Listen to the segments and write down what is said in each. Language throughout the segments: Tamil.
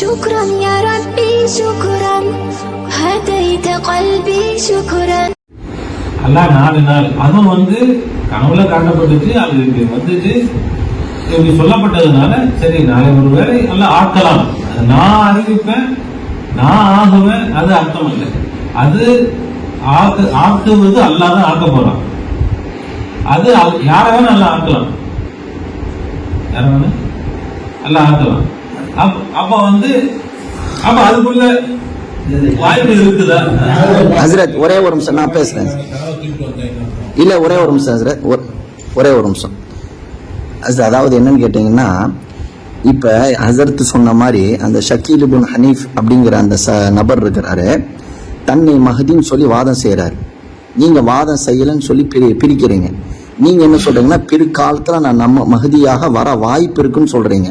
شكرا يا ربي شكرا هديت قلبي شكرا. அல்லாஹ் 4 நாள் அதுவும் கனவுல காட்டப்பட்டுச்சு, அது வந்துச்சு, இப்படி சொல்லப்பட்டதுனால சரி நாளை ஒரு வேளை எல்லாம் ஆக்கலாம், நான் அறிவிப்பேன், நான் ஆகுவேன், அது அர்த்தம் இல்லை. அது ஆக்குவது அல்லாஹ் தான் ஆக்க போறான். அது யார வேணும் எல்லாம் ஆக்கலாம், யார வேணும் எல்லாம் ஆக்கலாம். அப்ப அப்ப அதுக்குள்ள வாய்ப்பு இருக்குதா? ஹஸ்ரத் ஒரே ஒரு நிமிஷம் நான் பேசுறேன். இல்ல ஒரே ஒரு நிமிஷம் ஹஸ்ரத், ஒரே ஒரு நிமிஷம். அதாவது என்னன்னு கேட்டீங்கன்னா, இப்ப ஹசரத் சொன்ன மாதிரி அந்த ஷக்கீல் இப்னு ஹனீஃப் அப்படிங்கிற அந்த நபர் இருக்கிறாரு, தன்னை மஹதின்னு சொல்லி வாதம் செய்யறாரு. நீங்க வாதம் செய்யலன்னு சொல்லி பிரிக்கிறீங்க. நீங்க என்ன சொல்றீங்கன்னா, பிற்காலத்துல நான் நம்ம மஹதியாக வர வாய்ப்பு இருக்குன்னு சொல்றீங்க,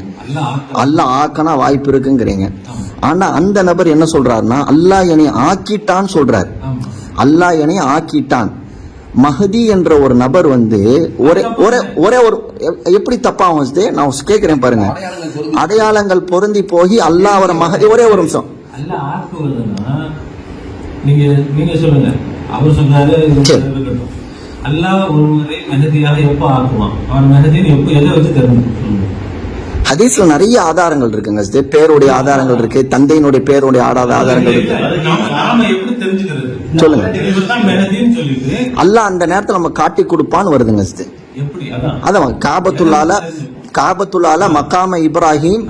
அல்லாஹ் ஆக்கனா வாய்ப்பு இருக்குங்கிறீங்க. ஆனா அந்த நபர் என்ன சொல்றாருன்னா, அல்லாஹ் என்னை ஆக்கிட்டான்னு சொல்றாரு. அல்லாஹ் என்னை ஆக்கிட்டான். மஹதி என்ற ஒரு நபர் ஒரே ஒரு எப்படி தப்பாகும் நான் கேட்கிறேன் பாருங்க. அடையாளங்கள் பொருந்தி போய் அல்லாஹ் அவரை மஹதி, ஒரே ஒரு நிமிஷம் நீங்க சொல்லுங்க. அவர் சொல்றாரு அல்லாஹ் ஒருவரை மஹதியாக எப்ப ஆக்குவான், அவன் மஹதின்னு எப்ப எதை வச்சு தெரிஞ்சு ஹதீஸ்ல நிறைய ஆதாரங்கள் இருக்குங்க. பேருடைய ஆதாரங்கள் இருக்கு, தந்தையினுடைய பேருடைய ஆதாரங்கள் இருக்கு. சொல்லுங்க. அல்லாஹ் அந்த நேரத்துல நம்ம காட்டி கொடுப்பான்னு வருதுங்க. அதான் காபத்துல்லால மக்காம இப்ராஹிம்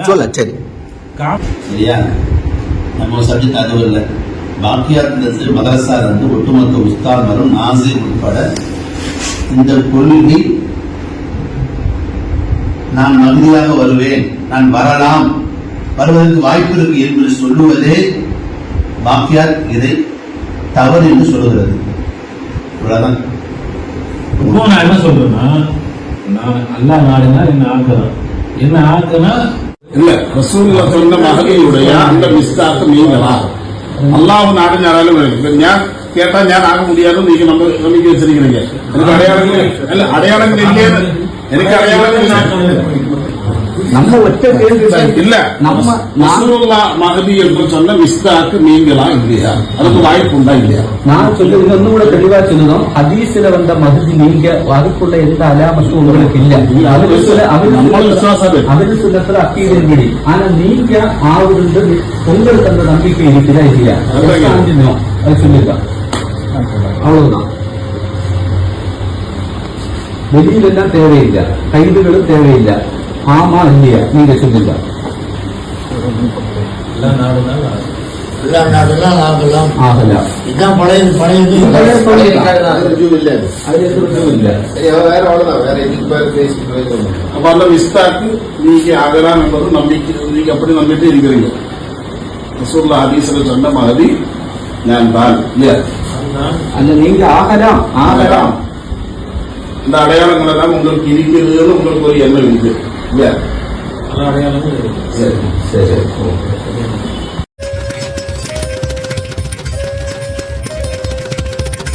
சொல்ல. சரி சரியா, நம்ம சப்ஜெக்ட் அது இல்ல. பாக்கியாத் மதரசா ஒட்டுமொத்த உஸ்தாதுமாரும் நாசிர் உட்பட இந்த கொள்கை நான் மகிழ்ச்சியாக வருவேன், நான் வரலாம், வருவதற்கு வாய்ப்பு இருக்கு என்று சொல்லுவதே பாக்கியார் இதை தவறு என்று சொல்லுகிறது. நான் என்ன சொல்றேன்னா, அல்லாஹ் நாடுனா என்ன ஆக்கலாம், என்ன ஆக்குனா இல்ல ரசூலுல்லாஹ் சொன்ன மஹதியுடைய அந்த மிஸ்தாக்கு நீங்களா? அல்லாஹ் நாடினாலும் கேட்டா ஞான் ஆக முடியாதுன்னு நீங்க நம்பிக்கை வச்சிருக்கிறீங்க. எனக்கு அடையாளங்கள் இல்லையே, எனக்கு அடையாளங்கள் நம்ம ஒற்ற இல்ல. மஹதி என்று சொன்ன மிஸ்தாக்கு நீங்களா இல்லையா? அதுக்கு வாய்ப்பு உண்டா இல்லையா? நான் சொல்லுறது இன்னும் கூட தெளிவா சொல்லணும். ஹதீஸ்ல வந்த மஹதி நீங்க, அதுக்குள்ள எந்த அலாமத்தும் உங்களுக்கு இல்ல. அவரு சொல்லத்துல அக்கீதன்படி. ஆனா நீங்க ஆகுதுன்றது உங்களுக்கு அந்த நம்பிக்கை இருக்குதா இல்லையா? அது சொல்லிருக்கான். அவ்வளவுதான். வெளியில எல்லாம் தேவையில்லை, கைதுகளும் தேவையில்லை. ஆமா இல்லையா நீங்க சொல்லுங்க. நீங்க ஆகலாம் என்பது நம்பிக்கை, நீங்க அப்படி நம்பிட்டு இருக்கிறீங்க. ரசூலுல்லாஹ் ஹதீஸ்ல சொன்ன மஹதி நான் தான் இல்லையா? அல்ல நீங்க ஆகலாம். இந்த அடையாளங்கள் எல்லாம் உங்களுக்கு இருக்கிறதுன்னு உங்களுக்கு ஒரு எண்ணம் இருக்கு இல்லையா?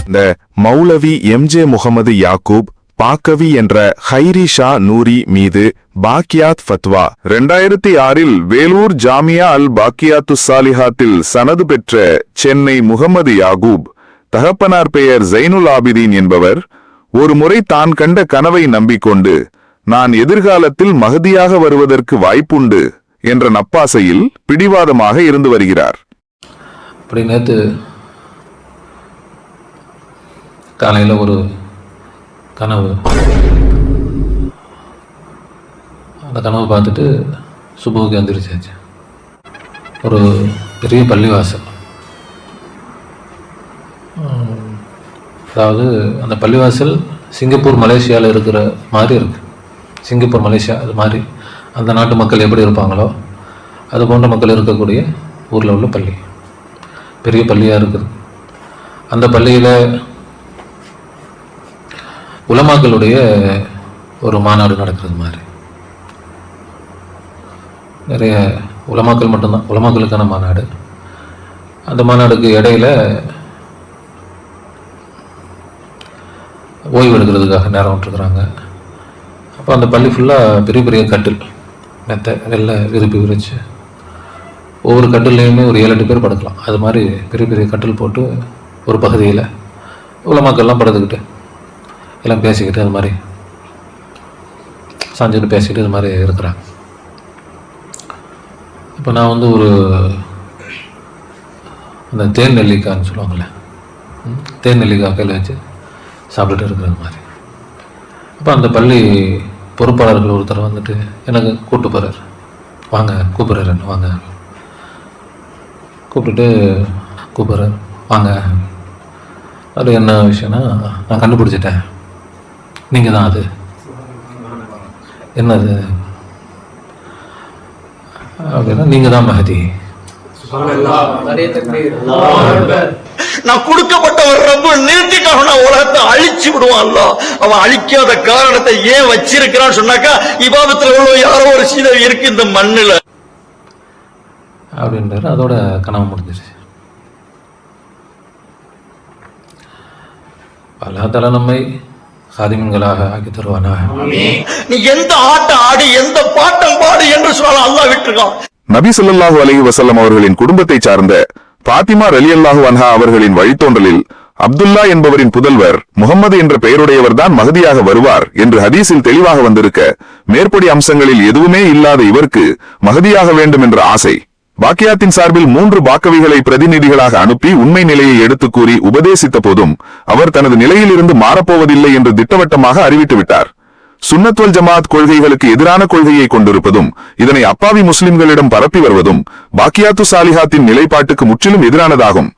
இந்த மௌலவி எம்ஜே முகமது யாக்கூப் பாக்கவி என்ற ஹைரி ஷா நூரி மீது பாக்கியாத் ஃபத்வா 2006 வேலூர் ஜாமியா அல் பாக்கியாத்து சாலிஹாத்தில் சனது பெற்ற சென்னை முகமது யாகூப், தகப்பனார் பெயர் ஜைனுல் ஆபிதீன் என்பவர் ஒரு முறை தான் கண்ட கனவை நம்பிக்கொண்டு நான் எதிர்காலத்தில் மஹதியாக வருவதற்கு வாய்ப்புண்டு என்ற நப்பாசையில் பிடிவாதமாக இருந்து வருகிறார். அப்படி நேற்று காலையில் ஒரு கனவு, அந்த கனவு பார்த்துட்டு சுபுவுக்கு எந்திரிச்சாச்சு. ஒரு பெரிய பள்ளிவாசல், அதாவது அந்த பள்ளிவாசல் சிங்கப்பூர் மலேசியாவில் இருக்கிற மாதிரி இருக்குது. சிங்கப்பூர் மலேசியா அது மாதிரி அந்த நாட்டு மக்கள் எப்படி இருப்பாங்களோ அது போன்ற மக்கள் இருக்கக்கூடிய ஊரில் உள்ள பள்ளி, பெரிய பள்ளியாக இருக்குது. அந்த பள்ளியில் உலமாக்களுடைய ஒரு மாநாடு நடக்கிறது மாதிரி, நிறைய உலமாக்கள் மட்டும்தான், உலமாக்களுக்கான மாநாடு. அந்த மாநாடுக்கு இடையில ஓய்வு எடுக்கிறதுக்காக நேரம் விட்டுருக்குறாங்க. அப்போ அந்த பள்ளி ஃபுல்லாக பெரிய பெரிய கட்டில், மெத்தை வெள்ளை விரிப்பு விரிச்சு ஒவ்வொரு கட்டிலையுமே ஒரு 7-8 பேர் படுக்கலாம். அது மாதிரி பெரிய பெரிய கட்டில் போட்டு ஒரு பகுதியில் உலமாக்கள்லாம் படுத்துக்கிட்டு எல்லாம் பேசிக்கிட்டு அது மாதிரி சாஞ்சிட்டு பேசிக்கிட்டு இது மாதிரி இருக்கிறாங்க. இப்போ நான் வந்து ஒரு அந்த தேன் நெல்லிக்காய்ன்னு சொல்லுவாங்கள்ல, தேன் நெல்லிக்காய் கையில் வச்சு சாப்பிட்டுட்டு இருக்கிறது மாதிரி. அப்போ அந்த பள்ளி பொறுப்பாளர்கள் ஒருத்தர் வந்துட்டு எனக்கு கூப்பிட்டு போகிறார், வாங்க கூப்பிட்றாரு, என்ன வாங்க கூப்பிட்றாரு வாங்க. அது என்ன விஷயம்னா, நான் கண்டுபிடிச்சிட்டேன், நீங்கள் தான் அது. என்னது அப்படின்னா, நீங்கள் தான் மஹதி. நான் கொடுக்கப்பட்ட ஒரு ரொம்ப நிறுத்திக்காக நான் உலகத்தை அழிச்சு விடுவான்ல. அவன் அழிக்காத காரணத்தை ஏன் வச்சிருக்கிறான்னு சொன்னாக்கா, இபாதத்துல உள்ள யாரோ ஒரு சீதை இருக்கு இந்த மண்ணுல அப்படின்றாரு. அதோட கனவு முடிஞ்சிருச்சு. அல்லாஹ் நம்மை சாதிமன்களாக ஆக்கி தருவானாக. நீ எந்த ஆட்டம் ஆடி எந்த பாட்டம் பாடு என்று சொன்னாலும் அல்லாஹ் விட்டுருக்கான். நபி ஸல்லல்லாஹு அலைஹி வஸல்லம் அவர்களின் குடும்பத்தைச் சார்ந்த பாத்திமா ரலியல்லாஹு அன்ஹா அவர்களின் வழித்தோன்றலில் அப்துல்லா என்பவரின் புதல்வர் முகம்மது என்ற பெயருடையவர்தான் மஹதியாக வருவார் என்று ஹதீஸில் தெளிவாக வந்திருக்க, மேற்படி அம்சங்களில் எதுவுமே இல்லாத இவருக்கு மஹதியாக வேண்டும் என்ற ஆசை பாக்கியாத்தின் சார்பில் 3 பாக்கவிகளை பிரதிநிதிகளாக அனுப்பி உண்மை நிலையை எடுத்துக் கூறி உபதேசித்த போதும் அவர் தனது நிலையிலிருந்து மாறப்போவதில்லை என்று திட்டவட்டமாக அறிவித்துவிட்டார். சுன்னத்வல் ஜமாத் கொள்கைகளுக்கு எதிரான கொள்கையை கொண்டிருப்பதும் இதனை அப்பாவி முஸ்லிம்களிடம் பரப்பி வருவதும் பாக்கியாத்து சாலிஹாத்தின் நிலைப்பாட்டுக்கு முற்றிலும் எதிரானதாகும்.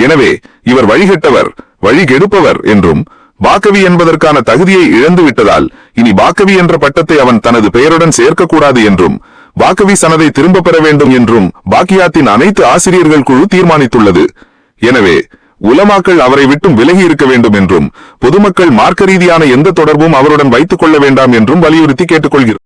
எனவே இவர் வழிகெட்டவர், வழிகெடுப்பவர் என்றும், பாக்கவி என்பதற்கான தகுதியை இழந்து விட்டதால் இனி பாக்கவி என்ற பட்டத்தை அவன் தனது பெயருடன் சேர்க்கக்கூடாது என்றும், பாக்கவி சனதை திரும்ப பெற வேண்டும் என்றும் பாக்கியாத்தின் அனைத்து ஆசிரியர்கள் குழு தீர்மானித்துள்ளது. எனவே உலமாக்கள் அவரை விட்டும் விலகி இருக்க வேண்டும் என்றும், பொதுமக்கள் மார்க்க ரீதியான எந்த தொடர்பும் அவருடன் வைத்துக் கொள்ள வேண்டாம் என்றும் வலியுறுத்தி கேட்டுக்கொள்கிறார்.